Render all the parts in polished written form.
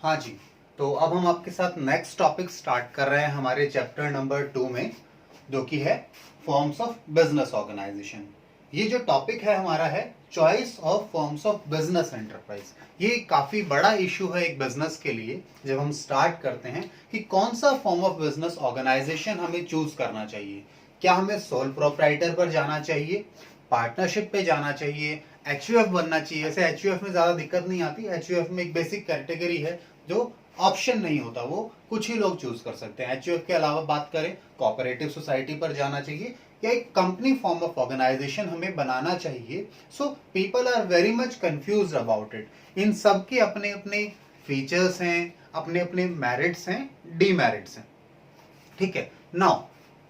हाँ जी, तो अब हम आपके साथ नेक्स्ट टॉपिक स्टार्ट कर रहे हैं हमारे चैप्टर नंबर 2 में, जो कि है फॉर्म्स ऑफ बिजनेस ऑर्गेनाइजेशन। ये जो टॉपिक है हमारा है choice of forms of business enterprise. ये काफी बड़ा इशू है एक बिजनेस के लिए जब हम स्टार्ट करते हैं कि कौन सा फॉर्म ऑफ बिजनेस ऑर्गेनाइजेशन हमें चूज करना चाहिए। क्या हमें सोल प्रोप्राइटर पर जाना चाहिए, पार्टनरशिप पे जाना चाहिए, एचयूएफ बनना चाहिए। ऐसे एचयूएफ में ज्यादा दिक्कत नहीं आती। एचयूएफ में एक बेसिक कैटेगरी है जो ऑप्शन नहीं होता, वो कुछ ही लोग चूज कर सकते हैं। एचयूएफ के अलावा बात करें, कोऑपरेटिव सोसाइटी पर जाना चाहिए या एक कंपनी फॉर्म ऑफ ऑर्गेनाइजेशन हमें बनाना चाहिए। So people are very much confuse about it. इन सब के अपने अपने फीचर्स हैं, अपने अपने मेरिट्स हैं, डीमेरिट्स हैं। ठीक है, now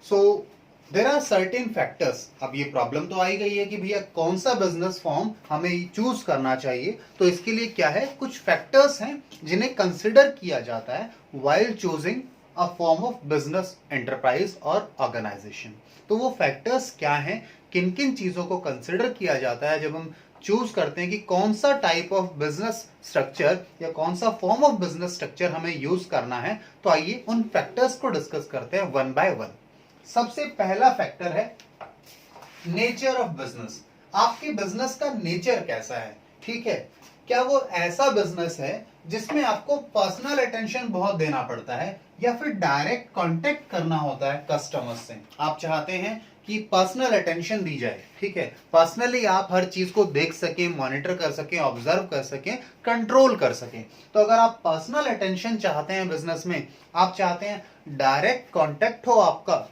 so there are certain factors. अब ये प्रॉब्लम तो आई गई है कि भैया कौन सा बिजनेस फॉर्म हमें चूज करना चाहिए। तो इसके लिए क्या है, कुछ फैक्टर्स हैं जिन्हें कंसिडर किया जाता है while choosing a form of business enterprise और ऑर्गेनाइजेशन। तो वो फैक्टर्स क्या हैं, किन किन चीजों को कंसिडर किया जाता है जब हम चूज करते हैं कि कौन सा टाइप ऑफ बिजनेस स्ट्रक्चर या कौन सा फॉर्म ऑफ बिजनेस स्ट्रक्चर हमें यूज करना है। तो आइए उन फैक्टर्स को डिस्कस करते हैं वन बाय वन। सबसे पहला फैक्टर है नेचर ऑफ बिजनेस। आपके बिजनेस का नेचर कैसा है। ठीक है, क्या वो ऐसा बिजनेस है जिसमें आपको पर्सनल अटेंशन बहुत देना पड़ता है या फिर डायरेक्ट कांटेक्ट करना होता है कस्टमर से। आप चाहते हैं कि पर्सनल अटेंशन दी जाए, ठीक है, पर्सनली आप हर चीज को देख सकें, मॉनिटर कर सकें, ऑब्जर्व कर सकें, कंट्रोल कर सकें। तो अगर आप पर्सनल अटेंशन चाहते हैं बिजनेस में, आप चाहते हैं डायरेक्ट कांटेक्ट हो आपका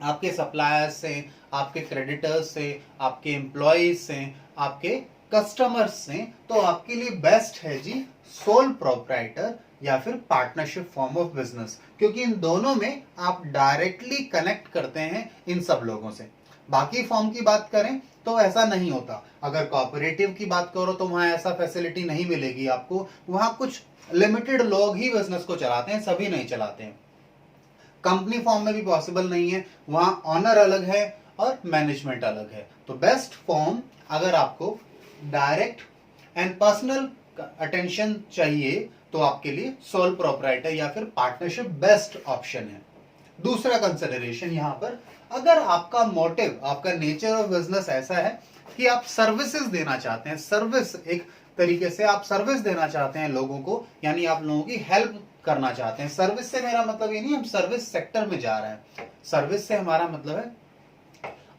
आपके सप्लायर्स से, आपके क्रेडिटर्स से, आपके एम्प्लॉयज से, आपके कस्टमर्स से, तो आपके लिए बेस्ट है जी सोल प्रोप्राइटर या फिर पार्टनरशिप फॉर्म ऑफ बिजनेस, क्योंकि इन दोनों में आप डायरेक्टली कनेक्ट करते हैं इन सब लोगों से। बाकी फॉर्म की बात करें तो ऐसा नहीं होता। अगर कोऑपरेटिव की बात करो तो वहां ऐसा फैसिलिटी नहीं मिलेगी आपको। वहां कुछ लिमिटेड लोग ही बिजनेस को चलाते हैं, सभी नहीं चलाते हैं। कंपनी फॉर्म में भी पॉसिबल नहीं है, वहां ऑनर अलग है और मैनेजमेंट अलग है। तो बेस्ट फॉर्म, अगर आपको डायरेक्ट एंड पर्सनल अटेंशन चाहिए तो आपके लिए सोल प्रोप्राइटर या फिर पार्टनरशिप बेस्ट ऑप्शन है। दूसरा कंसिडरेशन यहां पर, अगर आपका मोटिव, आपका नेचर ऑफ बिजनेस ऐसा है कि आप सर्विसेज देना चाहते हैं, सर्विस एक तरीके से आप सर्विस देना चाहते हैं लोगों को, यानी आप लोगों की हेल्प करना चाहते हैं। सर्विस से मेरा मतलब ये नहीं हम सर्विस सेक्टर में जा रहे हैं। सर्विस से हमारा मतलब है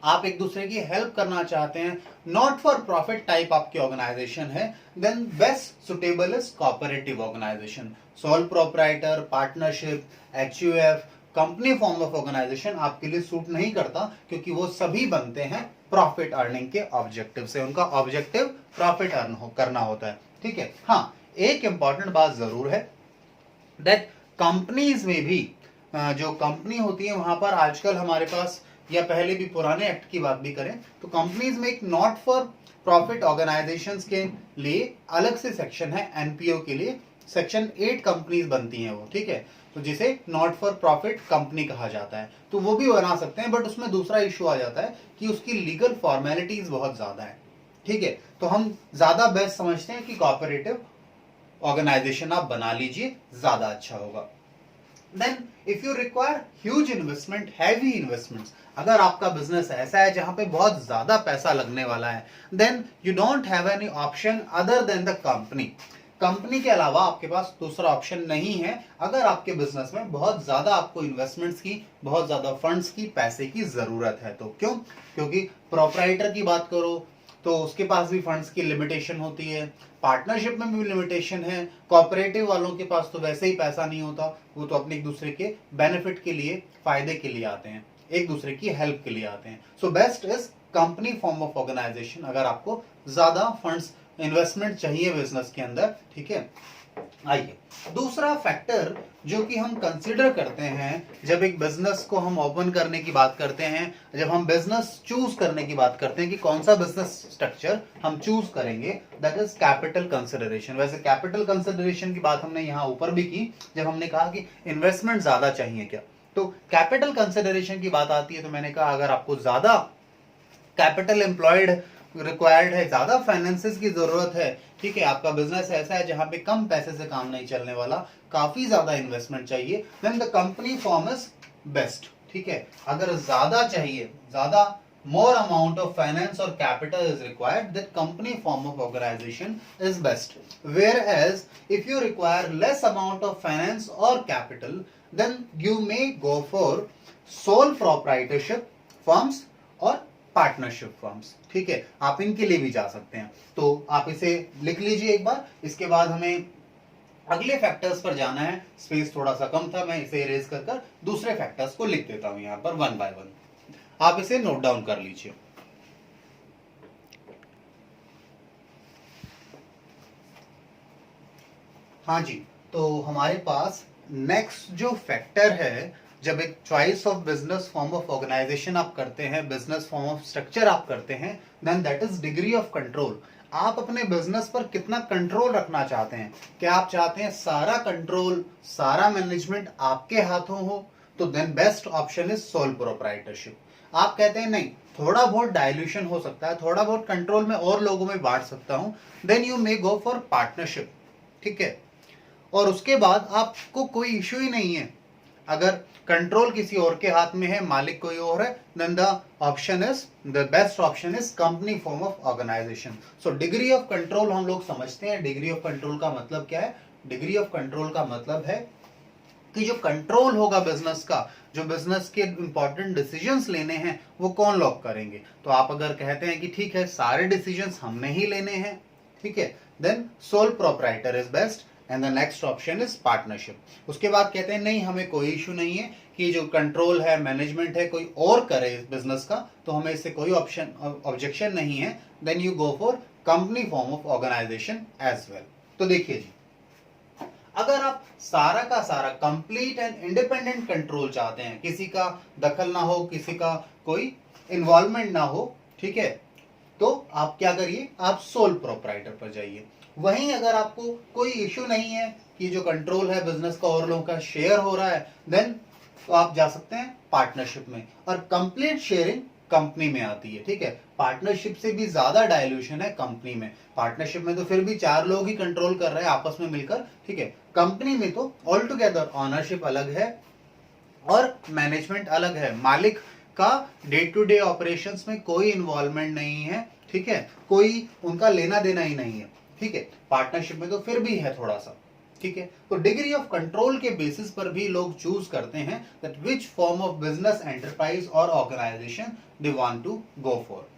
आप एक दूसरे की हेल्प करना चाहते हैं, नॉट फॉर प्रॉफिट टाइप आपकी ऑर्गेनाइजेशन है, then best suitable is cooperative organisation. Sole proprietor, partnership, HUF, company form of organisation आपके लिए सूट नहीं करता, क्योंकि वो सभी बनते हैं प्रॉफिट अर्निंग के ऑब्जेक्टिव से। उनका ऑब्जेक्टिव प्रॉफिट अर्न करना होता है। ठीक है, हाँ, एक इंपॉर्टेंट बात जरूर है दैट कंपनीज में भी जो कंपनी होती है वहां पर आजकल हमारे पास, या पहले भी पुराने एक्ट की बात भी करें तो कंपनीज में एक नॉट फॉर प्रॉफिट ऑर्गेनाइजेशंस के लिए अलग से सेक्शन है। एनपीओ के लिए सेक्शन 8 कंपनीज बनती हैं वो, ठीक है, तो जिसे नॉट फॉर प्रॉफिट कंपनी कहा जाता है। तो वो भी बना सकते हैं, बट उसमें दूसरा इशू आ जाता है कि उसकी लीगल फॉर्मेलिटीज बहुत ज्यादा है। ठीक है, तो हम ज्यादा बेस्ट समझते हैं कि कोऑपरेटिव ऑर्गेनाइजेशन आप बना लीजिए, ज्यादा अच्छा होगा। Then if you require huge investment, heavy investments, अगर आपका बिजनेस ऐसा है जहां पे बहुत ज्यादा पैसा लगने वाला है, then you don't have any option other than the company. Company के अलावा आपके पास दूसरा ऑप्शन नहीं है अगर आपके बिजनेस में बहुत ज्यादा आपको इन्वेस्टमेंट्स की, बहुत ज्यादा फंड्स की, पैसे की जरूरत है। तो क्यों? क्योंकि प्रोप्राइटर की बात करो तो उसके पास भी फंड्स की लिमिटेशन होती है, पार्टनरशिप में भी लिमिटेशन है, कोऑपरेटिव वालों के पास तो वैसे ही पैसा नहीं होता, वो तो अपने एक दूसरे के बेनिफिट के लिए, फायदे के लिए आते हैं, एक दूसरे की हेल्प के लिए आते हैं। So best is company form of organisation अगर आपको ज्यादा फंड्स, इन्वेस्टमेंट चाहिए बिजनेस के अंदर। ठीक है, आइए दूसरा फैक्टर जो कि हम कंसिडर करते हैं जब एक बिजनेस को हम ओपन करने की बात करते हैं, जब हम बिजनेस चूज करने की बात करते हैं कि कौन सा बिजनेस स्ट्रक्चर हम चूज करेंगे, दैट इज कैपिटल कंसिडरेशन। वैसे कैपिटल कंसिडरेशन की बात हमने यहाँ ऊपर भी की जब हमने कहा कि इन्वेस्टमेंट ज्यादा चाहिए क्या। तो कैपिटल कंसिडरेशन की बात आती है तो मैंने कहा अगर आपको ज्यादा कैपिटल एम्प्लॉयड रिक्वायर्ड है, ज्यादा फाइनेंसेस की जरूरत है, ठीक है, आपका बिजनेस ऐसा है जहां पे कम पैसे से काम नहीं चलने वाला, काफी ज्यादा इन्वेस्टमेंट चाहिए, then the company form is best, ठीक है। अगर ज्यादा चाहिए, ज्यादा more amount of finance or capital is required, that company form of organization is best. Whereas if you require less amount of finance or capital, then you may go for sole proprietorship firms और partnership firms, ठीक है, आप इनके लिए भी जा सकते हैं। तो आप इसे लिख लीजिए एक बार, इसके बाद हमें अगले फैक्टर्स पर जाना है। स्पेस थोड़ा सा कम था, मैं इसे इरेज कर दूसरे फैक्टर्स को लिख देता हूं यहाँ पर वन बाय वन, आप इसे नोट डाउन कर लीजिए। हाँ जी, तो हमारे पास नेक्स्ट जो फैक्टर है, जब एक choice of business form of organisation आप करते हैं, बिजनेस फॉर्म ऑफ स्ट्रक्चर आप करते हैं, then that is degree of control. आप अपने बिजनेस पर कितना कंट्रोल रखना चाहते हैं? क्या आप चाहते हैं सारा कंट्रोल, सारा मैनेजमेंट आपके हाथों हो? तो then best option is sole proprietorship. आप कहते हैं नहीं, थोड़ा बहुत डायल्यूशन हो सकता है, थोड़ा बहुत कंट्रोल में और लोगों में बांट सकता हूं, then you may go for partnership, ठीक है। और उसके बाद आपको कोई इश्यू ही नहीं है, अगर कंट्रोल किसी और के हाथ में है, मालिक कोई और है, then the option is, the best option is company form of organisation. So degree of control हम लोग समझते हैं, डिग्री ऑफ कंट्रोल का मतलब क्या है? डिग्री ऑफ कंट्रोल का मतलब है कि जो कंट्रोल होगा बिजनेस का, जो बिजनेस के इंपॉर्टेंट डिसीजंस लेने हैं, वो कौन लोग करेंगे। तो आप अगर कहते हैं कि ठीक है सारे डिसीजंस हमने ही लेने हैं, ठीक है, then sole proprietor is best and the next option is partnership. उसके बाद कहते हैं नहीं, हमें कोई इशू नहीं है कि जो कंट्रोल है, मैनेजमेंट है, कोई और करे इस बिजनेस का, तो हमें इससे कोई ऑप्शन ऑब्जेक्शन नहीं है, then you go for company form of organisation as well. तो देखिए जी, अगर आप सारा का सारा कंप्लीट एंड इंडिपेंडेंट कंट्रोल चाहते हैं, किसी का दखल ना हो, किसी का कोई इन्वॉल्वमेंट ना हो, ठीक है, तो आप क्या करिए, आप सोल प्रोप्राइटर पर जाइए। वहीं अगर आपको कोई इश्यू नहीं है कि जो कंट्रोल है बिजनेस का और लोगों का शेयर हो रहा है, देन तो आप जा सकते हैं पार्टनरशिप में, और कंप्लीट शेयरिंग कंपनी में आती है, ठीक है। पार्टनरशिप से भी ज्यादा डायल्यूशन है कंपनी में। पार्टनरशिप में तो फिर भी 4 लोग ही कंट्रोल कर रहे हैं आपस में मिलकर, ठीक है। कंपनी में तो ऑल टुगेदर ऑनरशिप अलग है और मैनेजमेंट अलग है, मालिक का डे टू डे ऑपरेशंस में कोई इन्वॉल्वमेंट नहीं है, ठीक है, कोई उनका लेना देना ही नहीं है, ठीक है। पार्टनरशिप में तो फिर भी है थोड़ा सा, ठीक है। तो डिग्री ऑफ कंट्रोल के बेसिस पर भी लोग चूज करते हैं that which form of business, enterprise और organisation they want to go for.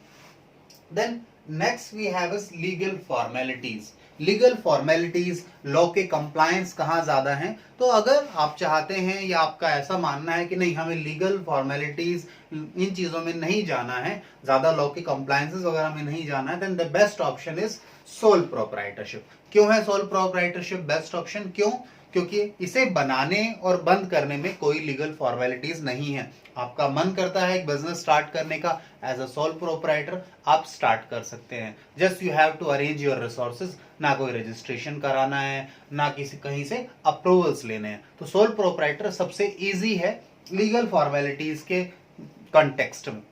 Then next we have is legal formalities. Legal formalities, law के कंप्लायंस कहाँ ज्यादा हैं? तो अगर आप चाहते हैं या आपका ऐसा मानना है कि नहीं, हमें लीगल फॉर्मेलिटीज, इन चीजों में नहीं जाना है, ज्यादा लॉ के कंप्लायंसेस वगैरह में नहीं जाना है, then the best option is sole proprietorship. क्यों है सोल प्रोप्राइटरशिप बेस्ट ऑप्शन? क्यों? क्योंकि इसे बनाने और बंद करने में कोई लीगल फॉर्मेलिटीज नहीं है। आपका मन करता है एक बिजनेस स्टार्ट करने का, एज अ सोल प्रोप्राइटर आप स्टार्ट कर सकते हैं। Just you have to arrange your resources, ना कोई रजिस्ट्रेशन कराना है, ना किसी कहीं से अप्रूवल्स लेने हैं। तो सोल प्रोप्राइटर सबसे इजी है लीगल फॉर्मेलिटीज के कॉन्टेक्स्ट में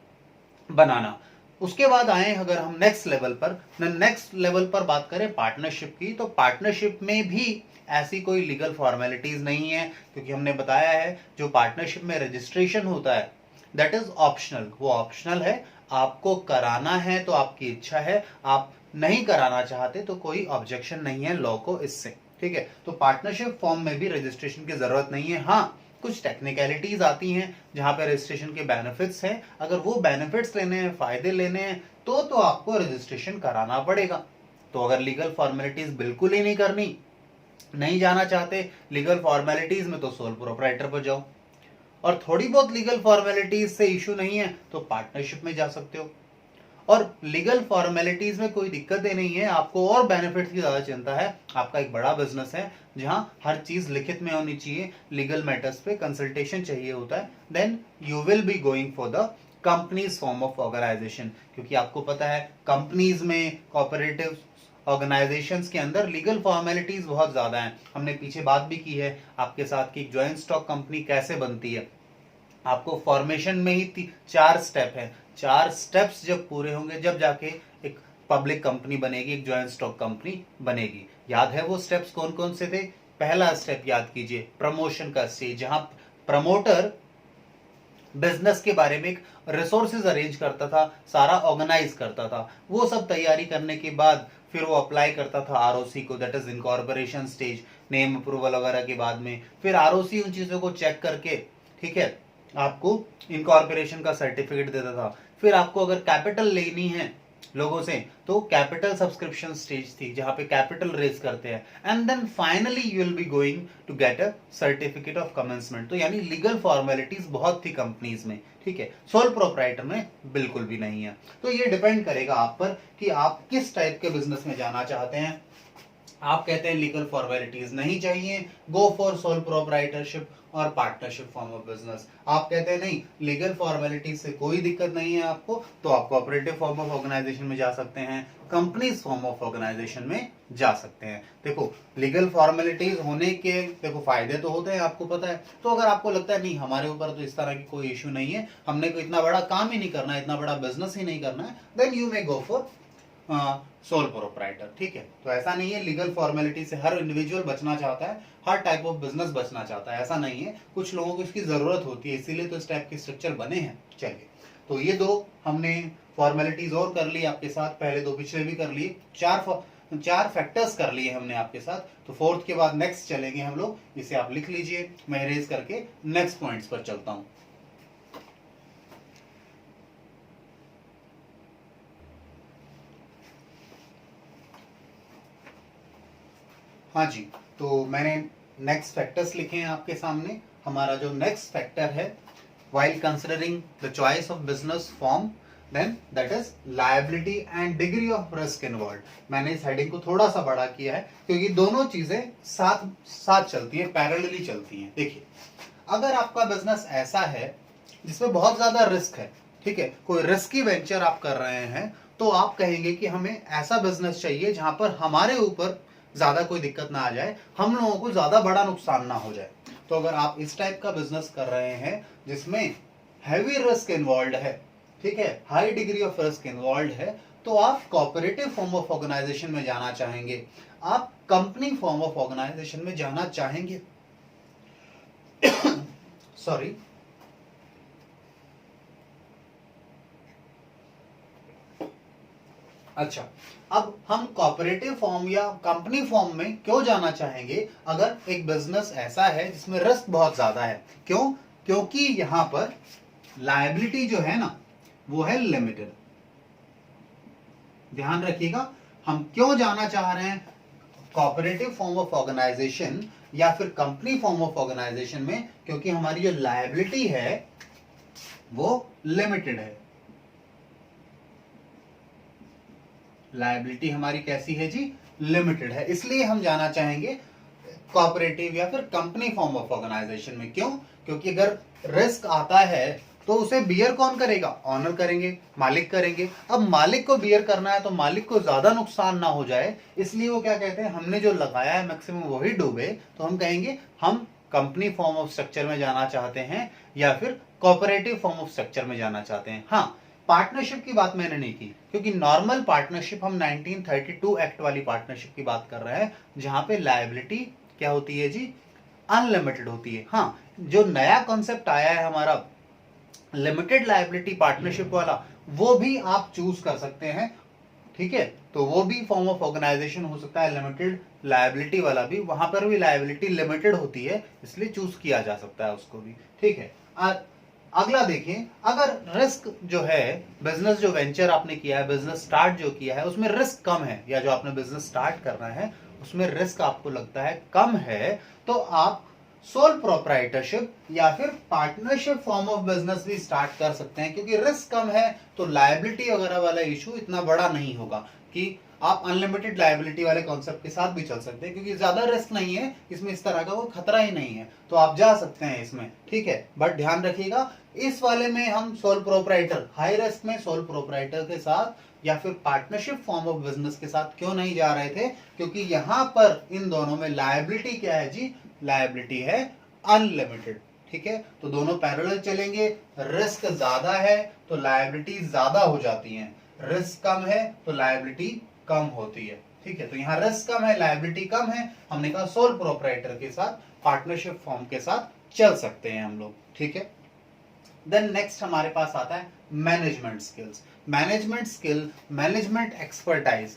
बनाना। उसके बाद आए अगर हम नेक्स्ट लेवल पर, नेक्स्ट लेवल पर बात करें पार्टनरशिप की, तो पार्टनरशिप में भी ऐसी कोई लीगल फॉर्मेलिटीज नहीं है, क्योंकि हमने बताया है जो पार्टनरशिप में रजिस्ट्रेशन होता है दैट इज ऑप्शनल। वो ऑप्शनल है, आपको कराना है तो आपकी इच्छा है, आप नहीं कराना चाहते तो कोई ऑब्जेक्शन नहीं है लॉ को इससे, ठीक है। तो पार्टनरशिप फॉर्म में भी रजिस्ट्रेशन की जरूरत नहीं है। हाँ, कुछ टेक्निकलिटीज आती हैं जहां पे रजिस्ट्रेशन के बेनिफिट्स हैं, अगर वो बेनिफिट्स लेने हैं, फायदे लेने हैं, तो आपको रजिस्ट्रेशन कराना पड़ेगा। तो अगर लीगल फॉर्मेलिटीज बिल्कुल ही नहीं करनी, नहीं जाना चाहते लीगल फॉर्मेलिटीज में, तो सोल प्रोप्राइटर पर जाओ। और थोड़ी बहुत लीगल फॉर्मेलिटीज से इशू नहीं है तो पार्टनरशिप में जा सकते हो। और लीगल फॉर्मेलिटीज में कोई दिक्कतें नहीं है, आपको और बेनिफिट्स की ज्यादा चिंता है। आपका एक बड़ा बिजनेस है जहां हर चीज लिखित में होनी चाहिए, लीगल मैटर्स पे कंसल्टेशन चाहिए होता है, then you will be going for the companies form of organisation. क्योंकि आपको पता है कंपनीज में, कोऑपरेटिव ऑर्गेनाइजेशंस के अंदर लीगल फॉर्मेलिटीज बहुत ज्यादा हैं। हमने पीछे बात भी की है आपके साथ कि ज्वाइंट स्टॉक कंपनी कैसे बनती है। आपको फॉर्मेशन में ही 4 स्टेप है, 4 स्टेप्स जब पूरे होंगे जब जाके एक पब्लिक कंपनी बनेगी, एक जॉइंट स्टॉक कंपनी बनेगी। याद है वो स्टेप्स कौन कौन से थे? पहला स्टेप याद कीजिए, प्रमोशन का स्टेज, जहां प्रमोटर बिजनेस के बारे में एक रिसोर्सेज अरेंज करता था, सारा ऑर्गेनाइज करता था। वो सब तैयारी करने के बाद फिर वो अप्लाई करता था आरओसी को, that is incorporation stage, name approval वगैरह के बाद में फिर आरओसी उन चीजों को चेक करके, ठीक है, आपको इनकॉर्पोरेशन का सर्टिफिकेट देता था। फिर आपको अगर कैपिटल लेनी है लोगों से तो कैपिटल सब्सक्रिप्शन स्टेज थी, जहां पे कैपिटल रेज करते हैं, and then finally you will be going to get a certificate of commencement. तो यानी लीगल फॉर्मेलिटीज बहुत थी कंपनीज में, ठीक है, सोल प्रोप्राइटर में बिल्कुल भी नहीं है। तो ये डिपेंड करेगा आप पर कि आप किस टाइप के बिजनेस में जाना चाहते हैं। आप कहते हैं लीगल फॉर्मेलिटीज नहीं चाहिए, गो फॉर सोल प्रोप्राइटरशिप और पार्टनरशिप फॉर्म ऑफ बिजनेस। आप कहते हैं नहीं, लीगल फॉर्मेलिटीज से कोई दिक्कत नहीं है आपको, तो आप कोऑपरेटिव फॉर्म ऑफ ऑर्गेनाइजेशन में जा सकते हैं, कंपनीज फॉर्म ऑफ ऑर्गेनाइजेशन में जा सकते हैं। देखो लीगल फॉर्मेलिटीज होने के देखो फायदे तो होते हैं, आपको पता है। तो अगर आपको लगता है नहीं हमारे ऊपर तो इस तरह की कोई इश्यू नहीं है, हमने कोई इतना बड़ा काम ही नहीं करना है, इतना बड़ा बिजनेस ही नहीं करना है, then you may go for sole proprietor, ठीक है। तो ऐसा नहीं है लीगल फॉर्मेलिटी से हर इंडिविजुअल बचना चाहता है, हर टाइप ऑफ बिजनेस बचना चाहता है, ऐसा नहीं है। कुछ लोगों को इसकी जरूरत होती है, इसीलिए तो इस टाइप के स्ट्रक्चर बने हैं। चलिए, तो ये 2 हमने फॉर्मेलिटीज और कर ली आपके साथ, पहले 2 पिछले भी कर लिए, 4 फैक्टर्स कर लिए हमने आपके साथ। तो 4th के बाद नेक्स्ट चलेंगे हम लोग, इसे आप लिख लीजिए, मैं इरेज करके नेक्स्ट पॉइंट्स पर चलता हूं। हाँ जी, तो मैंने नेक्स्ट फैक्टर्स लिखे हैं आपके सामने। हमारा जो नेक्स्ट फैक्टर है, while considering the choice of business form, then that is liability and degree of risk involved। मैंने इस हेडिंग को थोड़ा सा बड़ा किया है क्योंकि दोनों चीजें साथ साथ चलती हैं, पैरेलली चलती हैं। देखिए, अगर आपका बिजनेस ऐसा है जिसमें बहुत ज्यादा रिस्क है, ठीक है, कोई रिस्की वेंचर आप कर रहे हैं, तो आप कहेंगे कि हमें ऐसा बिजनेस चाहिए जहां पर हमारे ऊपर ज्यादा कोई दिक्कत ना आ जाए, हम लोगों को ज्यादा बड़ा नुकसान ना हो जाए। तो अगर आप इस टाइप का बिजनेस कर रहे हैं जिसमें हैवी रिस्क इन्वॉल्व है, ठीक है, high degree of risk involve है, तो आप कोऑपरेटिव फॉर्म ऑफ ऑर्गेनाइजेशन में जाना चाहेंगे, आप कंपनी फॉर्म ऑफ ऑर्गेनाइजेशन में जाना चाहेंगे। सॉरी, अच्छा, अब हम कोऑपरेटिव फॉर्म या कंपनी फॉर्म में क्यों जाना चाहेंगे अगर एक बिजनेस ऐसा है जिसमें रिस्क बहुत ज्यादा है? क्यों? क्योंकि यहां पर लायबिलिटी जो है ना वो है लिमिटेड। ध्यान रखिएगा, हम क्यों जाना चाह रहे हैं कोऑपरेटिव फॉर्म ऑफ ऑर्गेनाइजेशन या फिर कंपनी फॉर्म ऑफ ऑर्गेनाइजेशन में? क्योंकि हमारी जो लायबिलिटी है वो लिमिटेड है। लायबिलिटी हमारी कैसी है जी? लिमिटेड है। इसलिए हम जाना चाहेंगे कोऑपरेटिव या फिर कंपनी फॉर्म ऑफ ऑर्गेनाइजेशन में। क्यों? क्योंकि अगर रिस्क आता है तो उसे बियर कौन करेगा? ऑनर करेंगे, मालिक करेंगे। अब मालिक को बियर करना है तो मालिक को ज्यादा नुकसान ना हो जाए, इसलिए वो क्या कहते हैं, हमने जो लगाया है मैक्सिमम वही डूबे, तो हम कहेंगे हम कंपनी फॉर्म ऑफ स्ट्रक्चर में जाना चाहते हैं या फिर कोऑपरेटिव फॉर्म ऑफ स्ट्रक्चर में जाना चाहते हैं। हाँ, पार्टनरशिप की बात मैंने नहीं की क्योंकि नॉर्मल पार्टनरशिप, हम 1932 एक्ट वाली पार्टनरशिप की बात कर रहे हैं जहां पे लायबिलिटी क्या होती है जी? अनलिमिटेड होती है। हाँ, जो नया कॉन्सेप्ट आया है हमारा लिमिटेड लायबिलिटी पार्टनरशिप वाला, वो भी आप चूज कर सकते हैं, ठीक है। तो वो भी फॉर्म ऑफ ऑर्गेनाइजेशन हो सकता है, लिमिटेड लायबिलिटी वाला भी, वहां पर भी लायबिलिटी लिमिटेड होती है, इसलिए चूज किया जा सकता है उसको भी, ठीक है। अगला देखिए, अगर रिस्क जो है, बिजनेस जो वेंचर आपने किया है, बिजनेस स्टार्ट जो किया है, उसमें रिस्क कम है, या जो आपने बिजनेस स्टार्ट करना है उसमें रिस्क आपको लगता है कम है, तो आप सोल प्रोप्राइटरशिप या फिर पार्टनरशिप फॉर्म ऑफ बिजनेस भी स्टार्ट कर सकते हैं। क्योंकि रिस्क कम है तो लायबिलिटी वगैरह वाला इशू इतना बड़ा नहीं होगा, कि आप अनलिमिटेड लायबिलिटी वाले कॉन्सेप्ट के साथ भी चल सकते हैं, क्योंकि ज्यादा रिस्क नहीं है इसमें, इस तरह का कोई खतरा ही नहीं है, तो आप जा सकते हैं इसमें, ठीक है। बट ध्यान रखिएगा, इस वाले में हम सोल प्रोप्राइटर, हाई रिस्क में सोल प्रोप्राइटर के साथ या फिर पार्टनरशिप फॉर्म ऑफ बिजनेस के साथ क्यों नहीं जा रहे थे? क्योंकि यहां पर इन दोनों में लायबिलिटी क्या है जी? लायबिलिटी है अनलिमिटेड, ठीक है, तो दोनों पैरेलल चलेंगे। रिस्क ज्यादा है तो लायबिलिटी ज्यादा हो जाती है, रिस्क कम है तो लायबिलिटी कम होती है। ठीक है, तो यहाँ रिस्क कम है, लायबिलिटी कम है, हमने कहा सोल प्रोपराइटर के साथ, पार्टनरशिप फॉर्म के साथ चल सकते हैं हम लोग। ठीक है, देन नेक्स्ट हमारे पास आता है management skills. Management skill, management expertise.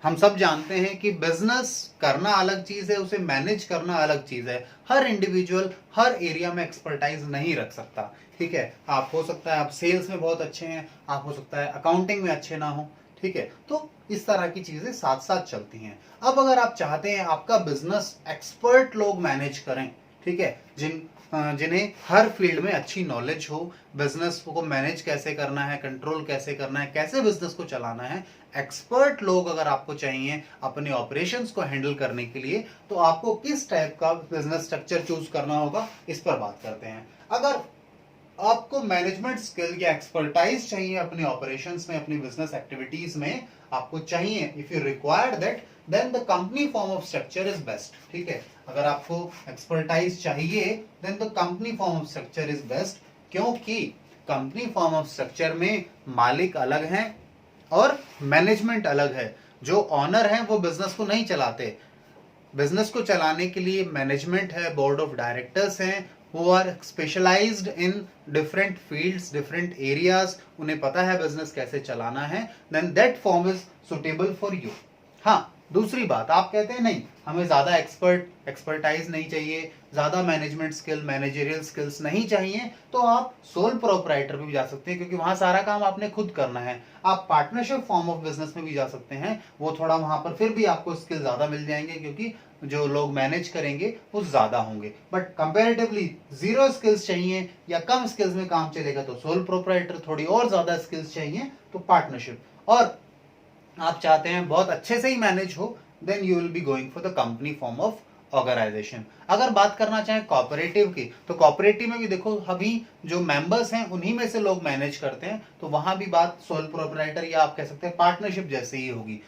हम सब जानते हैं कि बिजनेस करना अलग चीज है, उसे मैनेज करना अलग चीज है। हर इंडिविजुअल हर एरिया में एक्सपर्टाइज नहीं रख सकता। ठीक है, आप हो सकता है आप सेल्स में बहुत अच्छे हैं, आप हो सकता है अकाउंटिंग में अच्छे ना हो। ठीक है, तो इस तरह की चीजें साथ साथ चलती हैं। अब अगर आप चाहते हैं आपका बिजनेस एक्सपर्ट लोग मैनेज करें, ठीक है, जिन्हें हर फील्ड में अच्छी नॉलेज हो, बिजनेस को मैनेज कैसे करना है, कंट्रोल कैसे करना है, कैसे बिजनेस को चलाना है, एक्सपर्ट लोग अगर आपको चाहिए अपने ऑपरेशंस को हैंडल करने के लिए, तो आपको किस टाइप का बिजनेस स्ट्रक्चर चूज करना होगा, इस पर बात करते हैं। अगर आपको मैनेजमेंट स्किल या एक्सपर्टाइज चाहिए अपने ऑपरेशंस में, अपनी बिजनेस एक्टिविटीज में आपको चाहिए, if you require that, then the company form of structure is best. ठीक है, अगर आपको एक्सपर्टाइज चाहिए then the company form of structure is best, क्योंकि कंपनी फॉर्म ऑफ स्ट्रक्चर में मालिक अलग हैं और मैनेजमेंट अलग है। जो ऑनर हैं वो बिजनेस को नहीं चलाते, बिजनेस को चलाने के लिए मैनेजमेंट है, बोर्ड ऑफ डायरेक्टर्स हैं, who are specialized in different fields, different areas, उन्हें पता है बिजनेस कैसे चलाना है, then that form is suitable for you। हाँ, दूसरी बात, आप कहते हैं नहीं हमें ज्यादा एक्सपर्टाइज नहीं चाहिए, ज्यादा मैनेजमेंट स्किल, मैनेजरियल स्किल्स नहीं चाहिए, तो आप सोल प्रोपराइटर पे भी जा सकते हैं, क्योंकि वहां सारा काम आपने खुद करना है। आप पार्टनरशिप फॉर्म ऑफ बिजनेस में भी जा सकते हैं, वो थोड़ा वहां पर फिर भी आपको स्किल ज्यादा मिल जाएंगे, क्योंकि जो लोग मैनेज करेंगे वो ज्यादा होंगे। बट कंपैरेटिवली जीरो स्किल्स चाहिए या कम स्किल्स में काम चलेगा तो सोल प्रोपराइटर, थोड़ी और ज्यादा स्किल्स चाहिए तो पार्टनरशिप, और आप चाहते हैं बहुत अच्छे से ही मैनेज हो, then you will be going for the company form of organisation. अगर बात करना चाहें कोऑपरेटिव की, तो कोऑपरेटिव में भी देखो अभी जो मेंबर्स हैं उन्हीं में से लोग मैनेज करते हैं, तो वहां भी बात सोल प्रोपराइटर या आप कह सकते हैं पार्टनरशिप जैसे ही होगी।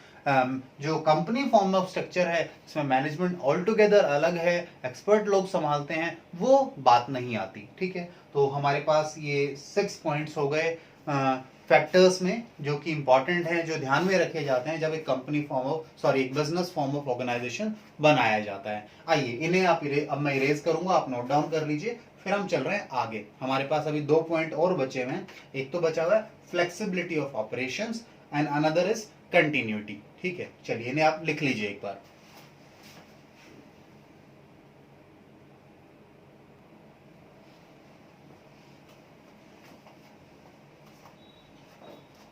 जो कंपनी फॉर्म ऑफ स्ट्रक्चर है इसमें मैनेजमेंट ऑल टुगेदर अलग है, एक्सपर्ट लोग संभालते हैं, वो बात नहीं आती। ठीक है, तो हमारे पास ये 6 पॉइंट्स हो गए फैक्टर्स में जो कि इंपॉर्टेंट हैं, जो ध्यान में रखे जाते हैं जब एक कंपनी फॉर्म ऑफ एक बिजनेस फॉर्म ऑफ ऑर्गेनाइजेशन बनाया जाता है। आइए इन्हें अब मैं इरेज करूंगा, आप नोट डाउन कर लीजिए, फिर हम चल रहे हैं आगे। हमारे पास अभी 2 पॉइंट और बचे हुए हैं, एक तो बचा हुआ है flexibility of operations and another is continuity. ठीक है, चलिए इन्हें आप लिख लीजिए एक बार।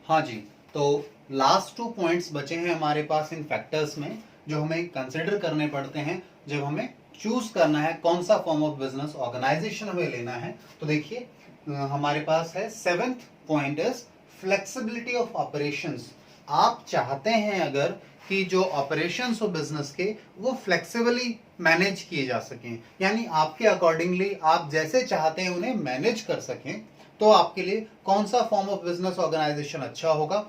हाँ जी, तो लास्ट 2 पॉइंट्स बचे हैं हमारे पास इन फैक्टर्स में, जो हमें कंसिडर करने पड़ते हैं जब हमें चूज करना है कौन सा फॉर्म ऑफ बिजनेस ऑर्गेनाइजेशन हमें लेना है। तो देखिए हमारे पास है 7th point is flexibility of operations. आप चाहते हैं अगर कि जो ऑपरेशंस हो बिजनेस के वो फ्लेक्सिबली मैनेज किए जा सकें, यानी आपके अकॉर्डिंगली आप जैसे चाहते हैं उन्हें मैनेज कर सकें, तो आपके लिए कौन सा फॉर्म ऑफ बिजनेस ऑर्गेनाइजेशन अच्छा होगा।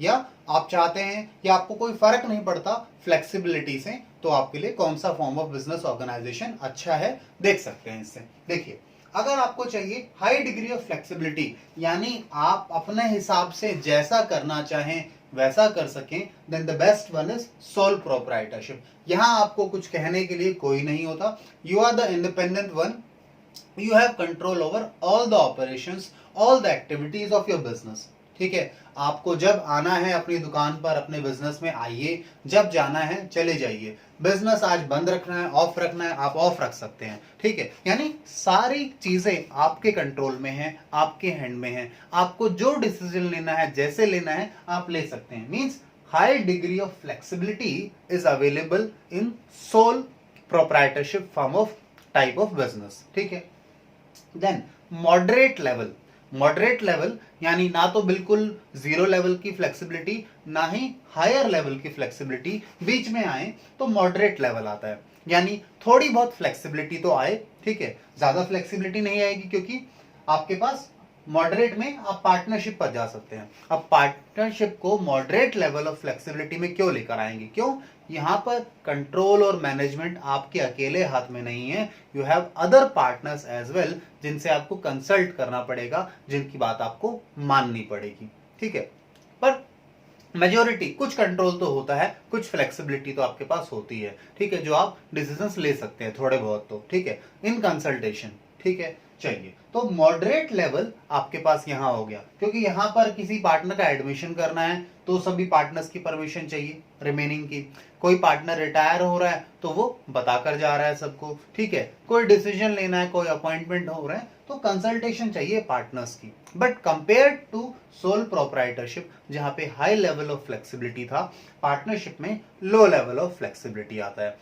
या आप चाहते हैं कि आपको कोई फर्क नहीं पड़ता फ्लेक्सिबिलिटी से, तो आपके लिए कौन सा फॉर्म ऑफ बिजनेस ऑर्गेनाइजेशन अच्छा है, देख सकते हैं इससे। देखिए अगर आपको चाहिए हाई डिग्री ऑफ फ्लेक्सिबिलिटी, यानी आप अपने हिसाब से जैसा करना चाहें वैसा कर सकें, then the best one is sole proprietorship. यहां आपको कुछ कहने के लिए कोई नहीं होता, you are the independent one, you have control over all the operations, all the activities of your business। ठीक है, आपको जब आना है अपनी दुकान पर, अपने बिजनेस में आइए, जब जाना है चले जाइए, बिजनेस आज बंद रखना है, ऑफ रखना है, आप ऑफ रख सकते हैं। ठीक है, यानी सारी चीजें आपके कंट्रोल में हैं, आपके हैंड में हैं, आपको जो डिसीजन लेना है, जैसे लेना है आप ले सकते हैं। Means high degree of flexibility is available in sole proprietorship form of type of business. ठीक है, then moderate level. Moderate level यानी ना तो बिल्कुल जीरो लेवल की फ्लेक्सिबिलिटी, ना ही हायर लेवल की फ्लेक्सिबिलिटी, बीच में आए तो मॉडरेट लेवल आता है। यानी थोड़ी बहुत फ्लेक्सिबिलिटी तो आए, ठीक है, ज्यादा फ्लेक्सिबिलिटी नहीं आएगी क्योंकि आपके पास मॉडरेट में आप पार्टनरशिप पर जा सकते हैं। अब पार्टनरशिप को मॉडरेट लेवल ऑफ फ्लेक्सिबिलिटी में क्यों लेकर आएंगे? क्यों? यहां पर कंट्रोल और मैनेजमेंट आपके अकेले हाथ में नहीं है, you have other partners as well, जिनसे आपको कंसल्ट करना पड़ेगा, जिनकी बात आपको माननी पड़ेगी। ठीक है, पर मेजोरिटी कुछ कंट्रोल तो होता है, कुछ फ्लेक्सिबिलिटी तो आपके पास होती है। ठीक है, जो आप डिसीजंस ले सकते हैं थोड़े बहुत तो। ठीक है, इन कंसल्टेशन। ठीक है, चलिए, तो मॉडरेट लेवल आपके पास यहां हो गया, क्योंकि यहां पर किसी पार्टनर का एडमिशन करना है तो सभी पार्टनर्स की परमिशन चाहिए रिमेनिंग की। कोई पार्टनर रिटायर हो रहा है तो वो बताकर जा रहा है सबको। ठीक है, कोई डिसीजन लेना है, कोई अपॉइंटमेंट हो रहा है तो कंसल्टेशन चाहिए पार्टनर्स की। But compare to sole proprietorship, जहां पे हाई लेवल ऑफ फ्लेक्सिबिलिटी था, पार्टनरशिप में लो लेवल ऑफ फ्लेक्सिबिलिटी आता है।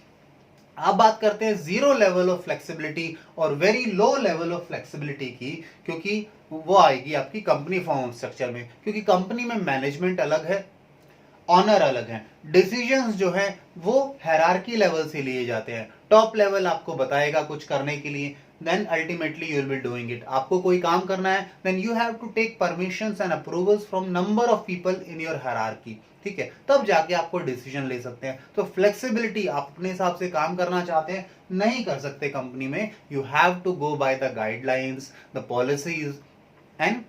अब बात करते हैं जीरो लेवल ऑफ फ्लेक्सिबिलिटी और very low level of flexibility की, क्योंकि वो आएगी आपकी कंपनी फॉर्म स्ट्रक्चर में। क्योंकि कंपनी में मैनेजमेंट अलग है, ऑनर अलग है, डिसीजंस जो है वो हायरार्की लेवल से लिए जाते हैं। टॉप लेवल आपको बताएगा कुछ करने के लिए, then ultimately you will be doing it. आपको कोई काम करना है, then you have to take permissions and approvals from number of people in your hierarchy. ठीक है, तब जाके आपको डिसीजन ले सकते हैं। तो फ्लेक्सिबिलिटी, आप अपने हिसाब से काम करना चाहते हैं, नहीं कर सकते कंपनी में। You have to go by the guidelines, the policies and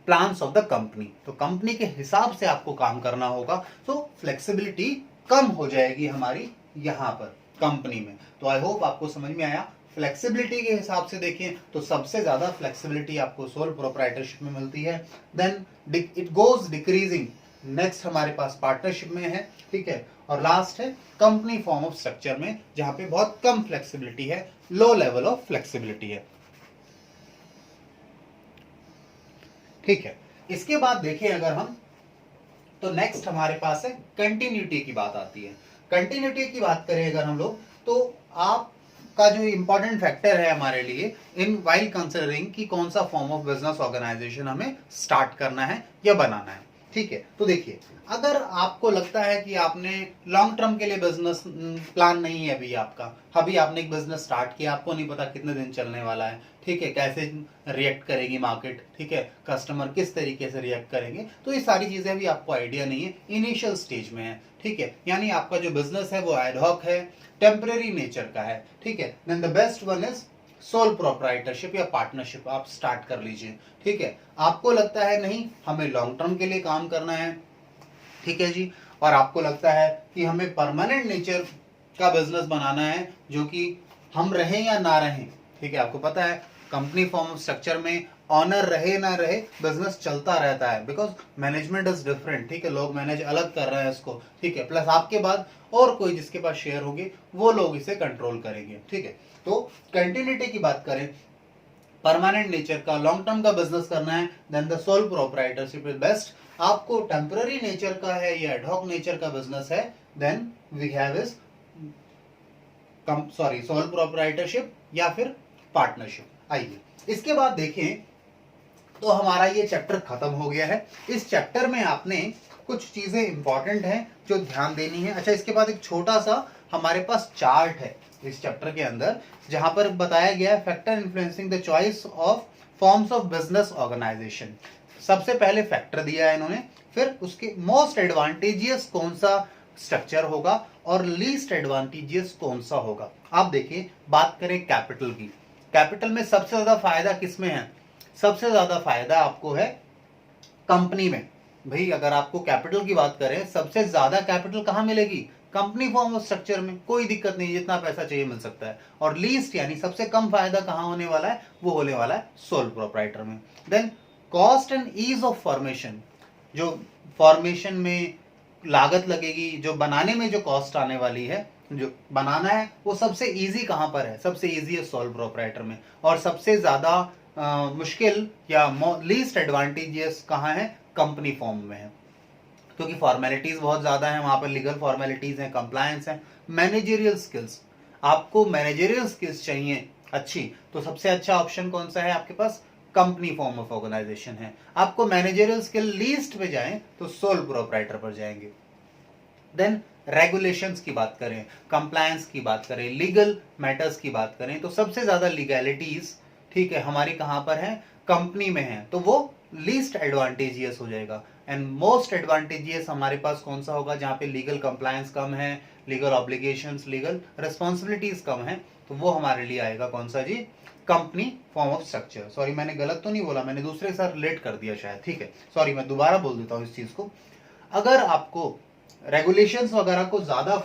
plans of the company. तो कंपनी के हिसाब से आपको काम करना होगा, तो फ्लेक्सिबिलिटी कम हो जाएगी हमारी यहां पर कंपनी में। तो आई होप आपको समझ में आया। फ्लेक्सिबिलिटी के हिसाब से देखें तो सबसे ज्यादा फ्लेक्सिबिलिटी आपको सोल प्रोप्राइटरशिप में मिलती है, then it goes decreasing. Next हमारे पास पार्टनरशिप में है। ठीक है, और लास्ट है कंपनी फॉर्म ऑफ स्ट्रक्चर में, जहां पे बहुत कम फ्लेक्सिबिलिटी है, लो लेवल ऑफ फ्लेक्सिबिलिटी है। ठीक है, इसके बाद देखें अगर हम, तो नेक्स्ट हमारे पास है कंटिन्यूटी की बात आती है। कंटिन्यूटी की बात करें अगर हम लोग, तो आपका जो इंपॉर्टेंट फैक्टर है हमारे लिए इन वाइल कंसिडरिंग कि कौन सा फॉर्म ऑफ बिजनेस ऑर्गेनाइजेशन हमें स्टार्ट करना है या बनाना है। ठीक है, तो देखिए, अगर आपको लगता है कि आपने लॉन्ग टर्म के लिए बिजनेस प्लान नहीं है अभी आपका, अभी आपने एक बिजनेस स्टार्ट किया, आपको नहीं पता कितने दिन चलने वाला है, ठीक है, कैसे रिएक्ट करेगी मार्केट, ठीक है, कस्टमर किस तरीके से रिएक्ट करेंगे, तो ये सारी चीजें अभी आपको आइडिया नहीं है, इनिशियल स्टेज में है। ठीक है, यानी आपका जो बिजनेस है वो एडहॉक है, टेम्परेरी नेचर का है। ठीक है, then the best one is sole proprietorship या पार्टनरशिप, आप स्टार्ट कर लीजिए। ठीक है, आपको लगता है नहीं हमें लॉन्ग टर्म के लिए काम करना है, ठीक है जी, और आपको लगता है कि हमें परमानेंट नेचर का बिजनेस बनाना है, जो कि हम रहें या ना रहें। ठीक है, आपको पता है कंपनी फॉर्म स्ट्रक्चर में ऑनर रहे ना रहे बिजनेस चलता रहता है, बिकॉज मैनेजमेंट इज डिफरेंट। ठीक है, लोग मैनेज अलग कर रहे हैं इसको। ठीक है, प्लस आपके बाद और कोई जिसके पास शेयर होगी वो लोग इसे कंट्रोल करेंगे। ठीक है, तो कंटिन्यूटी की बात करें, परमानेंट नेचर का लॉन्ग टर्म का बिजनेस करना है, then the sole proprietorship is best. आपको टेम्पररी नेचर का है या एडहॉक नेचर का बिजनेस है, then we have is sole proprietorship या फिर पार्टनरशिप। आइए इसके बाद देखें, तो हमारा ये चैप्टर खत्म हो गया है। इस चैप्टर में आपने कुछ चीजें इंपॉर्टेंट हैं जो ध्यान देनी है। अच्छा, इसके बाद एक छोटा सा हमारे पास चार्ट है इस चैप्टर के अंदर, जहां पर बताया गया है factor influencing the choice of forms of business organisation. सबसे पहले फैक्टर दिया है इन्होंने, फिर उसके मोस्ट एडवांटेजियस कौन सा स्ट्रक्चर होगा और लीस्ट एडवांटेजियस कौन सा होगा। आप देखिए, बात करें कैपिटल की, कैपिटल में सबसे ज्यादा फायदा किसमें है? सबसे ज्यादा फायदा आपको है कंपनी में। भाई अगर आपको कैपिटल की बात करें, सबसे ज्यादा कैपिटल कहां मिलेगी? कंपनी फॉर्म ऑफ स्ट्रक्चर में। कोई दिक्कत नहीं, जितना पैसा चाहिए मिल सकता है। और लीस्ट यानी सबसे कम फायदा कहां होने वाला है? वो होने वाला है सोल प्रोप्राइटर में। Then cost and ease of formation, जो फॉर्मेशन में लागत लगेगी, जो बनाने में जो कॉस्ट आने वाली है, जो बनाना है वो सबसे इजी कहां पर है? सबसे इजी है सोल प्रोप्राइटर में। और सबसे ज्यादा मुश्किल या लीस्ट एडवांटेजियस कहां है? कंपनी फॉर्म में है, क्योंकि फॉर्मेलिटीज बहुत ज्यादा है वहां पर, लीगल फॉर्मेलिटीज हैं, कंप्लायंस है। मैनेजरियल स्किल्स, आपको मैनेजरियल स्किल्स चाहिए अच्छी, तो सबसे अच्छा ऑप्शन कौन सा है आपके पास? कंपनी फॉर्म ऑफ ऑर्गेनाइजेशन है। आपको मैनेजरियल स्किल लीस्ट पे जाएं तो सोल प्रोप्राइटर पर जाएंगे। देन रेगुलेशंस की बात करें, कंप्लायंस की बात करें, लीगल मैटर्स की बात करें, तो सबसे ज्यादा लीगैलिटीज, ठीक है, हमारी कहां पर है? कंपनी में है तो वो लीस्ट एडवांटेजियस हो जाएगा। एंड मोस्ट एडवांटेजियस हमारे पास कौन सा होगा, जहां पे लीगल कंप्लायंस कम है, लीगल ऑब्लिगेशंस, लीगल रिस्पॉन्सिबिलिटीज कम है, तो वो हमारे लिए आएगा कौन सा जी, company form of structure. Sorry मैंने गलत तो नहीं बोला, मैंने दूसरे के साथ रिलेट कर दिया शायद, ठीक है सॉरी, मैं दोबारा बोल देता हूँ इस चीज को। अगर आपको रेगुलेशंस वगैरह को ज्यादा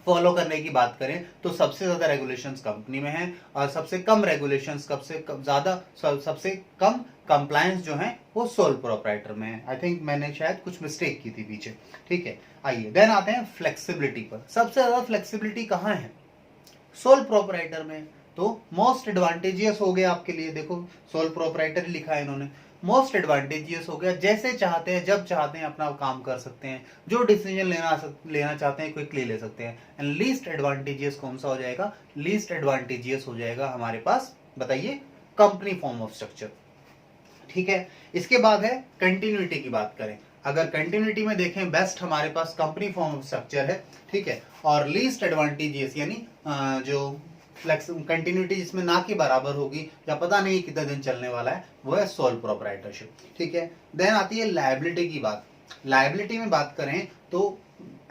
फॉलो करने की बात करें तो सबसे ज्यादा रेगुलेशंस कंपनी में है, और सबसे कम रेगुलेशंस सबसे कम कंप्लायंस जो है वो सोल प्रोप्राइटर में है। आई थिंक मैंने शायद कुछ मिस्टेक की थी पीछे, ठीक है। आइए देन आते हैं फ्लेक्सिबिलिटी पर। सबसे ज्यादा फ्लेक्सिबिलिटी कहाँ है, सोल प्रोप्राइटर में। तो मोस्ट एडवांटेजियस हो गया आपके लिए, देखो सोल प्रोप्राइटर लिखा है इन्होंने, मोस्ट एडवांटेजियस हो गया, जैसे चाहते हैं जब चाहते हैं अपना काम कर सकते हैं, जो डिसीजन लेना चाहते हैं क्विकली ले सकते हैं। एंड लीस्ट एडवांटेजियस कौन सा हो जाएगा, लीस्ट एडवांटेजियस हो जाएगा हमारे पास, बताइए, कंपनी फॉर्म ऑफ स्ट्रक्चर, ठीक है। इसके बाद है कंटिन्यूटी की बात करें, अगर कंटिन्यूटी में देखें बेस्ट हमारे पास कंपनी फॉर्म ऑफ स्ट्रक्चर है, ठीक है। और लीस्ट एडवांटेजियस यानी जो फ्लेक्स कंटिन्यूटी जिसमें ना के बराबर होगी या पता नहीं कितना दिन चलने वाला है, वो है सोल प्रोप्राइटरशिप, ठीक है। देन आती है लायबिलिटी की बात। लायबिलिटी में बात करें तो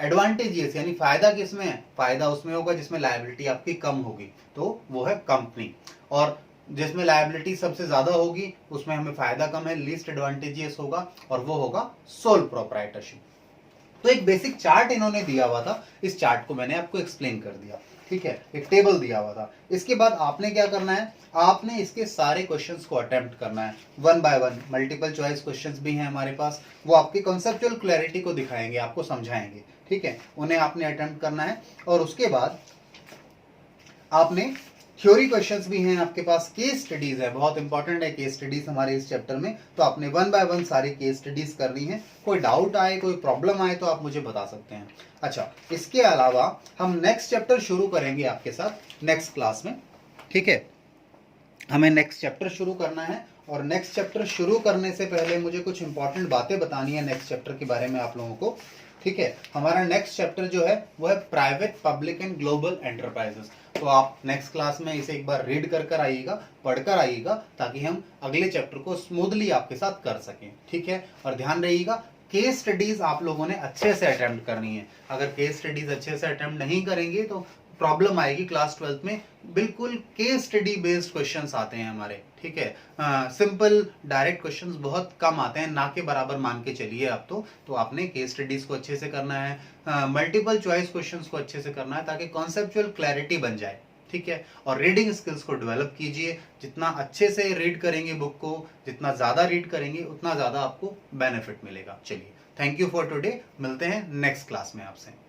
एडवांटेजियस यानी फायदा किसमें है, फायदा उसमें होगा जिसमें लायबिलिटी आपकी कम होगी, तो वो है कंपनी। और जिसमें लायबिलिटी सबसे ज्यादा होगी उसमें हमें फायदा कम है, लीस्ट एडवांटेजियस होगा, और वो होगा सोल प्रोप्राइटरशिप। तो एक बेसिक चार्ट इन्होंने दिया हुआ था, इस चार्ट को मैंने आपको एक्सप्लेन कर दिया, ठीक है, एक टेबल दिया हुआ था। इसके बाद आपने क्या करना है, आपने इसके सारे क्वेश्चंस को अटेम्प्ट करना है one by one. Multiple choice questions भी हैं हमारे पास, वो आपकी कॉन्सेप्चुअल क्लैरिटी को दिखाएंगे, आपको समझाएंगे, ठीक है, उन्हें आपने अटेम्प्ट करना है। और उसके बाद आपने थ्योरी क्वेश्चंस भी हैं आपके पास, केस स्टडीज है, बहुत इंपॉर्टेंट है केस स्टडीज हमारे इस चैप्टर में, तो आपने वन बाय वन सारी केस स्टडीज करनी है। कोई डाउट आए, कोई प्रॉब्लम आए तो आप मुझे बता सकते हैं। अच्छा, इसके अलावा हम नेक्स्ट चैप्टर शुरू करेंगे आपके साथ नेक्स्ट क्लास में, ठीक है। हमें नेक्स्ट चैप्टर शुरू करना है, और नेक्स्ट चैप्टर शुरू करने से पहले मुझे कुछ इंपॉर्टेंट बातें बतानी है नेक्स्ट चैप्टर के बारे में आप लोगों को, ठीक है। हमारा नेक्स्ट चैप्टर जो है वो है private, public and global enterprises. तो आप नेक्स्ट क्लास में इसे एक बार रीड कर आइएगा, पढ़कर आइएगा, ताकि हम अगले चैप्टर को स्मूथली आपके साथ कर सकें, ठीक है। और ध्यान रहिएगा, केस स्टडीज आप लोगों ने अच्छे से अटेम्प्ट करनी है। अगर केस स्टडीज अच्छे से अटेम्प्ट नहीं करेंगे तो प्रॉब्लम आएगी क्लास 12th में। बिल्कुल केस स्टडी बेस्ड क्वेश्चंस आते हैं हमारे, ठीक है। सिंपल डायरेक्ट क्वेश्चंस बहुत कम आते हैं, ना के बराबर मान के चलिए आप तो आपने केस स्टडीज को अच्छे से करना है, मल्टीपल चॉइस क्वेश्चंस को अच्छे से करना है, ताकि कॉन्सेप्चुअल क्लैरिटी बन जाए, ठीक है। और रीडिंग स्किल्स को डेवलप कीजिए, जितना अच्छे से रीड करेंगे बुक को, जितना ज्यादा रीड करेंगे उतना ज्यादा आपको बेनिफिट मिलेगा। चलिए, थैंक यू फॉर टुडे, मिलते हैं नेक्स्ट क्लास में आपसे।